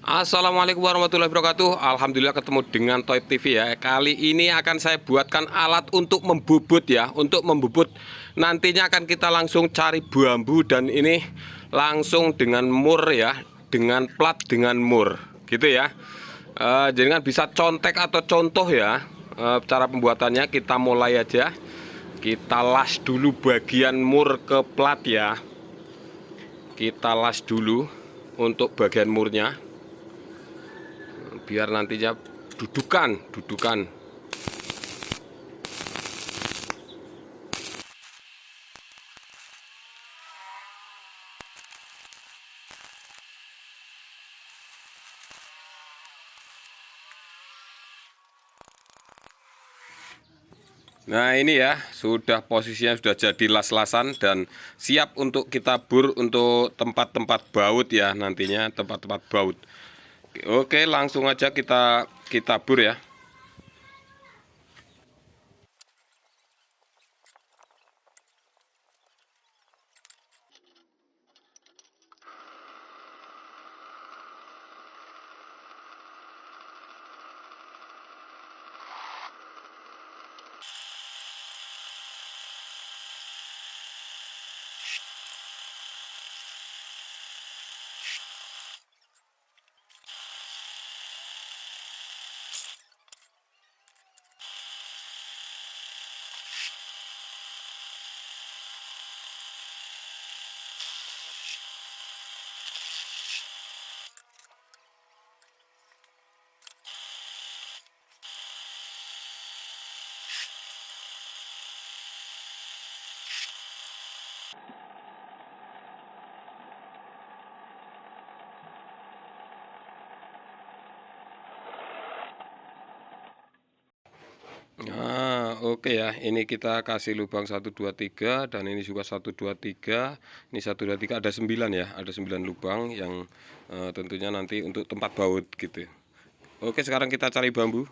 Assalamualaikum warahmatullahi wabarakatuh. Alhamdulillah ketemu dengan Toib TV ya. Kali ini akan saya buatkan alat untuk membubut ya. Untuk membubut nantinya akan kita langsung cari bambu dan ini langsung dengan mur ya. Dengan plat dengan mur gitu ya. Jadi kan bisa contek atau contoh ya. Cara pembuatannya kita mulai aja. Kita las dulu bagian mur ke plat ya. Kita las dulu untuk bagian murnya biar nantinya dudukan. Nah ini ya sudah posisinya sudah jadi las-lasan dan siap untuk kita bur untuk tempat-tempat baut ya, nantinya tempat-tempat baut. Oke, langsung aja kita bur ya. Nah, oke ya. Ini kita kasih lubang 1 2 3 dan ini juga 1 2 3. Ini 1 2 3 ada 9 ya. Ada 9 lubang yang tentunya nanti untuk tempat baut gitu. Oke, sekarang kita cari bambu.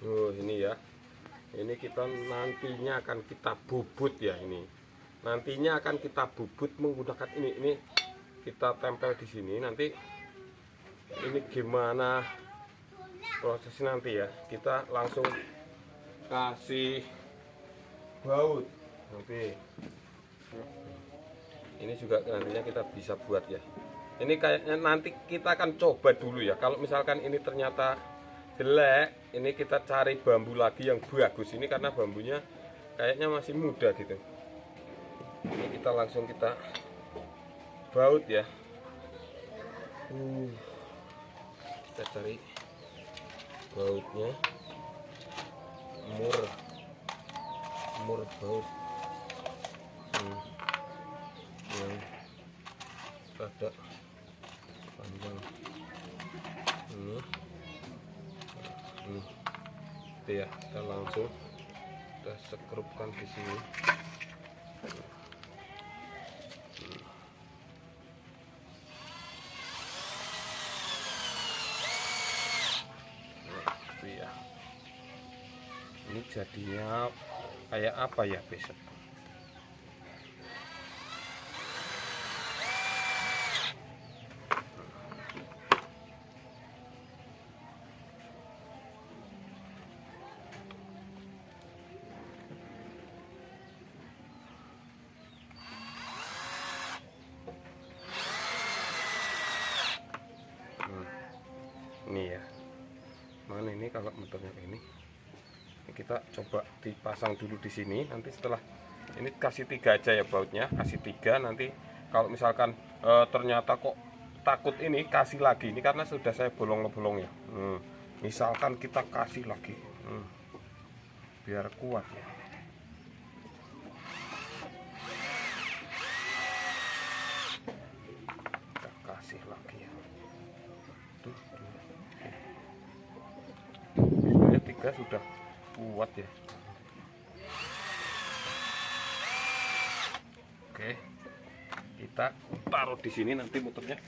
Tuh ini ya. Ini kita nantinya akan kita bubut ya ini. Nantinya akan kita bubut menggunakan ini kita tempel di sini. Nanti ini gimana prosesnya nanti ya. Kita langsung kasih baut nanti. Ini juga nantinya kita bisa buat ya. Ini kayaknya nanti kita akan coba dulu ya. Kalau misalkan ini ternyata jelek, ini kita cari bambu lagi yang bagus ini karena bambunya kayaknya masih muda gitu. Ini kita langsung kita baut ya. Kita cari bautnya, mur baut yang rada panjang ini ya. Kita langsung kita sekrupkan di sini. Ya. Ini jadinya kayak apa ya besok? Ini ya. Mana ini kalau motornya ini kita coba dipasang dulu di sini. Nanti setelah ini kasih 3 aja ya bautnya, kasih 3. Nanti kalau misalkan ternyata kok takut ini kasih lagi ini karena sudah saya bolong-bolong ya. Misalkan kita kasih lagi biar kuat ya. Kita kasih lagi ya. Tuh. 3 sudah kuat ya. Oke, kita taruh di sini nanti muternya.